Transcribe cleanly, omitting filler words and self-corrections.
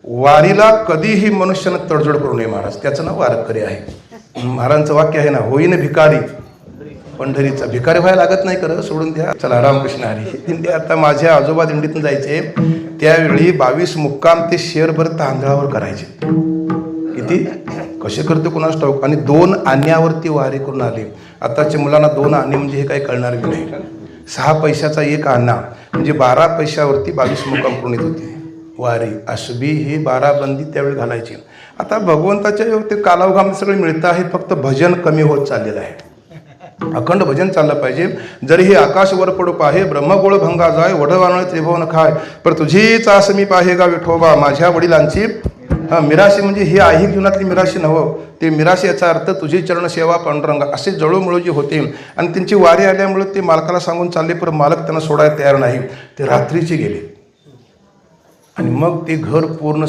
वारीला कधीही मनुष्यानं तडजोड करू नये महाराज, त्याचं नाव वारकरी आहे. महाराजांचं वाक्य आहे ना, होईन भिकारी पंढरीचा. भिकारी व्हायला लागत नाही, खरं सोडून द्या. चला, रामकृष्ण हरी. दिंडी आता माझ्या आजोबा दिंडीतून जायचे त्यावेळी 22 मुक्काम ते शेरभर तांदळावर करायचे. किती कसे करतो कोणास ठाऊक. आणि 2 आण्यावरती वारी करून आले. आताच्या मुलांना 2 आणे म्हणजे हे काही कळणार नाही. 6 पैशाचा 1 आणा म्हणजे 12 पैशावरती 22 मुक्काम करून येत होते. वारी आसबी ही 12 बंदी त्यावेळी घालायची. आता भगवंताच्या ते कालावघामध्ये सगळे मिळतं आहे, फक्त भजन कमी होत चाललेलं आहे. अखंड भजन चाललं पाहिजे. जरी हे आकाश वर पडू पाहे, ब्रह्मगोळ भंगा जाय, वडवानळ त्रिभुवन खाय, पर तुझीच आस मी पाहेगा विठोबा. माझ्या वडिलांची मिराशी म्हणजे ही आई जीवनातली मिराशी नव्हं, ते मिराशी याचा अर्थ तुझी चरण सेवा पांडुरंगा. असे जळूमळू जे होते आणि त्यांची वारी आल्यामुळे ते मालकाला सांगून चालले, पण मालक त्यांना सोडायला तयार नाही. ते रात्रीचे गेले आणि मग ते घर पूर्ण